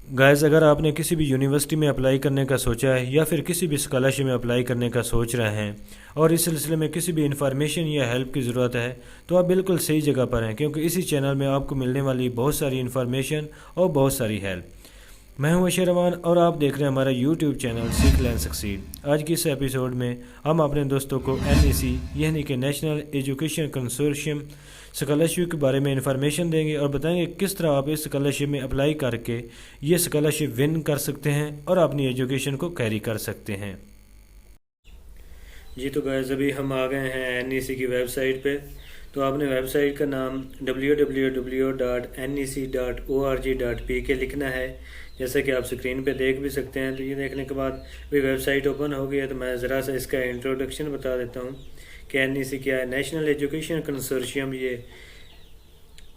Guys, अगर आपने किसी भी यूनिवर्सिटी में अप्लाई करने का सोचा है या फिर किसी भी स्कॉलरशिप में अप्लाई करने का सोच रहे हैं और इस सिलसिले में किसी भी इन्फॉर्मेशन या हेल्प की ज़रूरत है, तो आप बिल्कुल सही जगह पर हैं, क्योंकि इसी चैनल में आपको मिलने वाली बहुत सारी इन्फॉर्मेशन और बहुत सारी हेल्प। मैं हूं अशर रमान और आप देख रहे हैं हमारा यूट्यूब चैनल सीख लर्न सक्सीड। आज की इस एपिसोड में हम अपने दोस्तों को NEC यानी कि नेशनल एजुकेशन कंसोर्शियम स्कॉलरशिप के बारे में इंफॉर्मेशन देंगे और बताएंगे किस तरह आप इस स्कॉलरशिप में अप्लाई करके ये स्कॉलरशिप विन कर सकते हैं और अपनी एजुकेशन को कैरी कर सकते हैं। जी तो गाइस, अभी हम आ गए हैं NEC की वेबसाइट पे। तो आपने वेबसाइट का नाम www.nec.org.pk लिखना है, जैसे कि आप स्क्रीन पे देख भी सकते हैं। तो ये देखने के बाद भी वेबसाइट ओपन हो गई है। तो मैं ज़रा सा इसका इंट्रोडक्शन बता देता हूँ कि NEC क्या है। नेशनल एजुकेशन कंसोर्शियम ये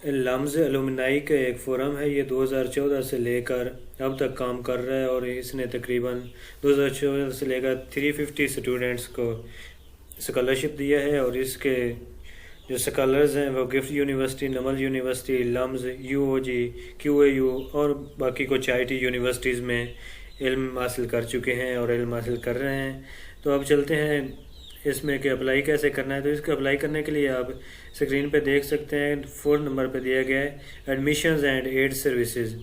लम्ज़ एलुमनाई का एक फोरम है। ये 2014 से लेकर अब तक काम कर रहा है और इसने तकरीबन 2014 से लेकर 350 स्टूडेंट्स को स्कॉलरशिप दिया है। और इसके जो स्कॉलर्स हैं वो Gift University, Namal University, LUMS, UOG, QAU और बाकी कुछ IT यूनिवर्सिटीज़ में इल्म हासिल कर चुके हैं और इल्म हासिल कर रहे हैं। तो अब चलते हैं इसमें कि अप्लाई कैसे करना है। तो इसको अप्लाई करने के लिए आप स्क्रीन पे देख सकते हैं 4 नंबर पे दिया गया है एडमिशन्स एंड एड सर्विसेज।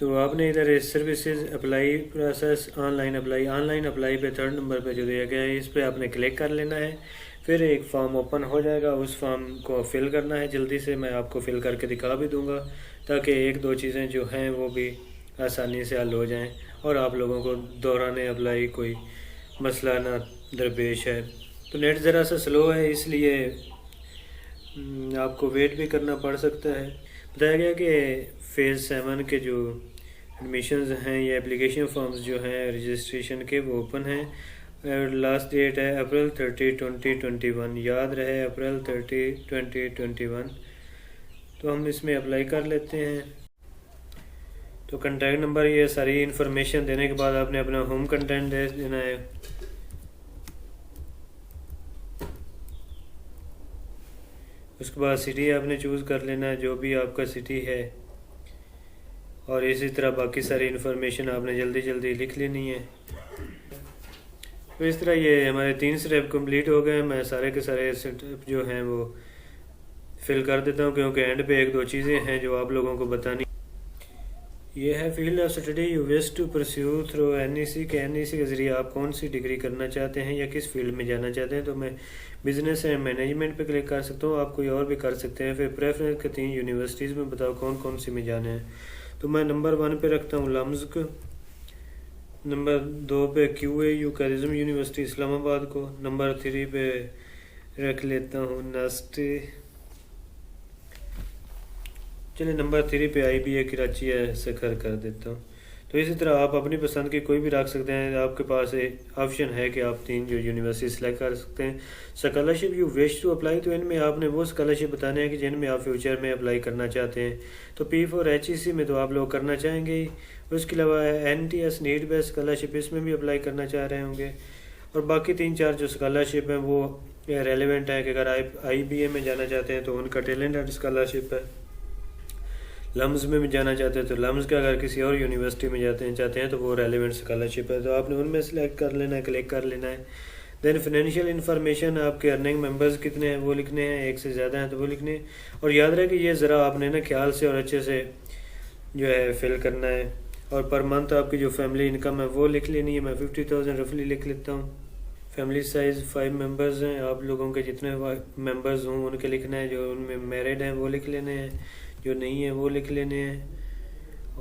तो आपने इधर services apply process online apply पे 3rd नंबर पे जो दिया गया है इस पर आपने क्लिक कर लेना है। फिर एक फॉर्म ओपन हो जाएगा, उस फॉर्म को फिल करना है। जल्दी से मैं आपको फिल करके दिखा भी दूंगा ताकि एक दो चीज़ें जो हैं वो भी आसानी से हल हो जाएं और आप लोगों को दौरान अप्लाई कोई मसला ना दरपेश है। तो नेट ज़रा सा स्लो है, इसलिए आपको वेट भी करना पड़ सकता है। बताया गया कि फ़ेज़ 7 के जो एडमिशन्स हैं या एप्लीकेशन फॉर्म्स जो हैं रजिस्ट्रेशन के वो ओपन हैं और लास्ट डेट है अप्रैल 30, 2021। याद रहे अप्रैल 30, 2021। तो हम इसमें अप्लाई कर लेते हैं। तो कंटैक्ट नंबर, ये सारी इन्फॉर्मेशन देने के बाद आपने अपना होम कंटेंट दे देना है। उसके बाद सिटी आपने चूज़ कर लेना है, जो भी आपका सिटी है। और इसी तरह बाकी सारी इन्फॉर्मेशन आपने जल्दी जल्दी लिख लेनी है। तो इस तरह ये हमारे 3 स्टेप कंप्लीट हो गए। मैं सारे के सारे स्टेप जो हैं वो फिल कर देता हूँ, क्योंकि एंड पे एक दो चीज़ें हैं जो आप लोगों को बतानी। ये है field of study you wish to pursue through NEC के NEC के ज़रिए आप कौन सी डिग्री करना चाहते हैं या किस फील्ड में जाना चाहते हैं। तो मैं बिजनेस एंड मैनेजमेंट पे क्लिक कर सकता हूँ, आप कोई और भी कर सकते हैं। फिर प्रेफरेंस के 3 यूनिवर्सिटीज़ में बताओ कौन कौन सी में जाना है। तो मैं नंबर 1 पे रखता हूँ लम्ज़ को, नंबर 2 पे QAU करिज्म यूनिवर्सिटी इस्लामाबाद को, नंबर 3 पे रख लेता हूँ नस्ट, चलिए नंबर 3 पे IBA कराची है सखर कर देता हूँ। तो इसी तरह आप अपनी पसंद की कोई भी रख सकते हैं। आपके पास ऑप्शन है कि आप 3 जो यूनिवर्सिटी सेलेक्ट कर सकते हैं। Scholarship you wish to apply, तो इनमें आपने वो स्कॉलरशिप बताने हैं कि जिनमें आप फ्यूचर में अप्लाई करना चाहते हैं। तो P4HEC में तो आप लोग करना चाहेंगे ही। उसके अलावा NTS नीड बेस्ड स्कॉलरशिप, इसमें भी अप्लाई करना चाह रहे होंगे। और बाकी 3-4 जो स्कॉलरशिप हैं वो रेलिवेंट है कि अगर IBA में जाना चाहते हैं तो उनका टैलेंट स्कॉलरशिप है। लम्स में भी जाना चाहते हैं तो लम्स का, अगर किसी और यूनिवर्सिटी में चाहते हैं तो वो रेलिवेंट स्कॉलरशिप है। तो आपने उनमें सेलेक्ट कर लेना है, क्लिक कर लेना है। देन फाइनेंशियल इन्फॉर्मेशन, आपके अर्निंग मेंबर्स कितने हैं वो लिखने हैं, एक से ज़्यादा हैं तो वो लिखने हैं। और याद रहे कि ये ज़रा आपने ना ख्याल से और अच्छे से जो है फिल करना है। और पर मंथ आपकी जो फैमिली इनकम है वो लिख लेनी है। मैं 50,000 रफली लिख लेता हूँ। फैमिली साइज़ 5 मेंबर्स हैं, आप लोगों के जितने मेंबर्स हों उनके लिखना है। जो उनमें मैरिड हैं वो लिख लेने हैं, जो नहीं है वो लिख लेने हैं।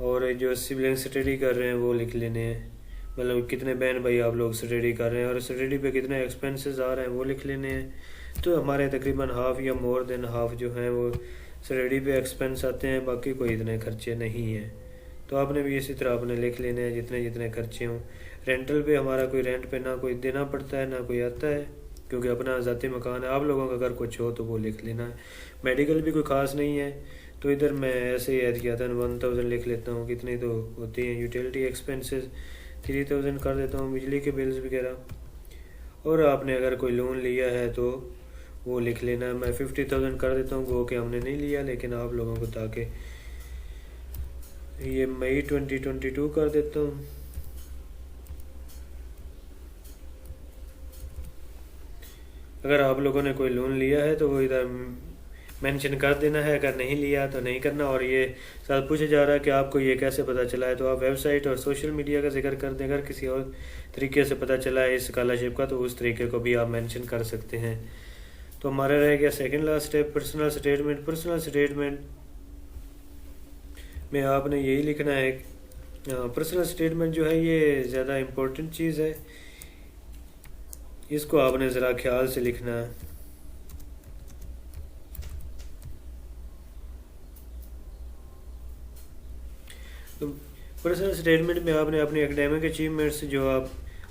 और जो सिबलिंग स्टडी कर रहे हैं वो लिख लेने हैं, मतलब कितने बहन भाई आप लोग स्टडी कर रहे हैं और स्टडी पे कितने एक्सपेंसेस आ रहे हैं वो लिख लेने हैं। तो हमारे तकरीबन हाफ या मोर देन हाफ जो हैं वो स्टडी पे एक्सपेंस आते हैं, बाकी कोई इतने खर्चे नहीं हैं। तो आपने भी इसी तरह आपने लिख लेने हैं जितने जितने खर्चे हों। रेंटल पे हमारा कोई रेंट पे ना कोई देना पड़ता है ना कोई आता है, क्योंकि अपना ज़ाती मकान है। आप लोगों का अगर कुछ हो तो वो लिख लेना है। मेडिकल भी कोई ख़ास नहीं है, तो इधर मैं ऐसे ही ऐड किया था 1000 लिख लेता हूँ। कितनी तो होती हैं यूटिलिटी एक्सपेंसेस, 3000 कर देता हूँ, बिजली के बिल्स वगैरह। और आपने अगर कोई लोन लिया है तो वो लिख लेना है। मैं 50,000 कर देता हूँ, गो कि हमने नहीं लिया, लेकिन आप लोगों को ताकि ये मई 2022 कर देता हूँ। अगर आप लोगों ने कोई लोन लिया है तो वो इधर मेंशन कर देना है, अगर नहीं लिया तो नहीं करना। और ये साथ पूछा जा रहा है कि आपको ये कैसे पता चला है, तो आप वेबसाइट और सोशल मीडिया का जिक्र कर दें। अगर किसी और तरीके से पता चला है इस स्कॉलरशिप का तो उस तरीके को भी आप मेंशन कर सकते हैं। तो हमारा रह गया second last step, personal statement. Personal statement में आपने यही लिखना है। पर्सनल स्टेटमेंट जो है ये ज़्यादा इम्पोर्टेंट चीज़ है, इसको आपने ज़रा ख्याल से लिखना है। तो पर्सनल स्टेटमेंट में आपने अपनी एकेडमिक अचीवमेंट्स, जो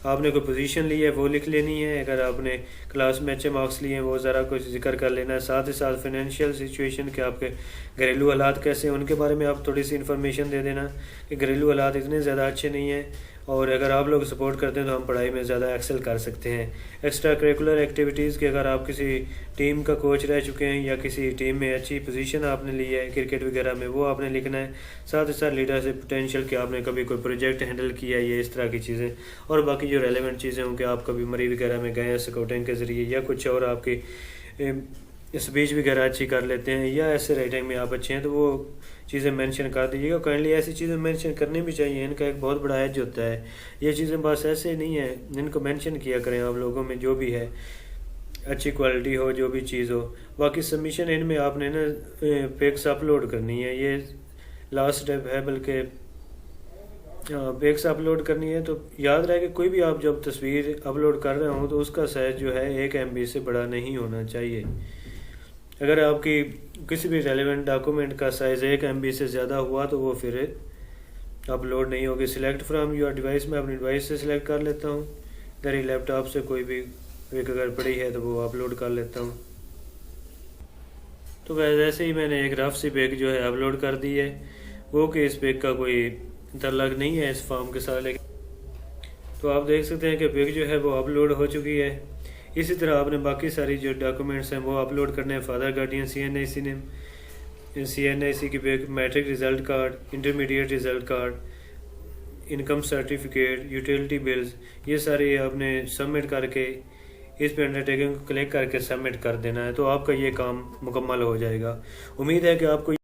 आपने कोई पोजीशन ली है वो लिख लेनी है। अगर आपने क्लास में अच्छे मार्क्स लिए हैं वो ज़रा कुछ जिक्र कर लेना है। साथ ही साथ फाइनेंशियल सिचुएशन के आपके घरेलू हालात कैसे हैं उनके बारे में आप थोड़ी सी इन्फॉर्मेशन दे देना कि घरेलू हालात इतने ज़्यादा अच्छे नहीं हैं और अगर आप लोग सपोर्ट करते हैं तो हम पढ़ाई में ज़्यादा एक्सेल कर सकते हैं। एक्स्ट्रा करिकुलर एक्टिविटीज़ के अगर आप किसी टीम का कोच रह चुके हैं या किसी टीम में अच्छी पोजीशन आपने ली है क्रिकेट वगैरह में, वो आपने लिखना है। साथ ही साथ लीडरशिप पोटेंशियल कि आपने कभी कोई प्रोजेक्ट हैंडल किया है, ये इस तरह की चीज़ें। और बाकी जो रेलेवेंट चीज़ें हों कि आप कभी मरी वगैरह में गए हैं स्काउटिंग के ज़रिए या कुछ और आपकी स्पीच वगैरह अच्छी कर लेते हैं या ऐसे राइटिंग में आप अच्छे हैं, तो वो चीज़ें मेंशन कर दीजिएगा। काइंडली ऐसी चीज़ें मेंशन करनी भी चाहिए, इनका एक बहुत बड़ा एज होता है। ये चीज़ें बस ऐसे नहीं है, इनको मेंशन किया करें आप लोगों में जो भी है, अच्छी क्वालिटी हो जो भी चीज़ हो। बाकी सबमिशन इनमें आपने ना पिक्स अपलोड करनी है, ये लास्ट स्टेप है। बल्कि पिक्स अपलोड करनी है तो याद रहे कि कोई भी आप जब तस्वीर अपलोड कर रहे हो तो उसका साइज़ जो है 1 MB से बड़ा नहीं होना चाहिए। अगर आपकी किसी भी रेलेवेंट डॉक्यूमेंट का साइज़ 1 MB से ज़्यादा हुआ तो वो फिर अपलोड नहीं होगी। सिलेक्ट फ्रॉम योर डिवाइस में अपनी डिवाइस से सिलेक्ट कर लेता हूँ। इधर ही लैपटॉप से कोई भी पिक अगर पड़ी है तो वो अपलोड कर लेता हूँ। तो वैसे ही मैंने एक रफ सी पिक जो है अपलोड कर दी है, वो कि इस पिक का कोई तल्लक नहीं है इस फॉर्म के साथ, लेकिन तो आप देख सकते हैं कि पिक जो है वो अपलोड हो चुकी है। इसी तरह आपने बाकी सारी जो डॉक्यूमेंट्स हैं वो अपलोड करने हैं। Father guardian CNIC name, CNIC की pic, matric result card, intermediate result card, income certificate, utility bills, ये सारे आपने सबमिट करके इस पे अंडरटेकिंग को क्लिक करके सबमिट कर देना है। तो आपका ये काम मुकम्मल हो जाएगा। उम्मीद है कि आपको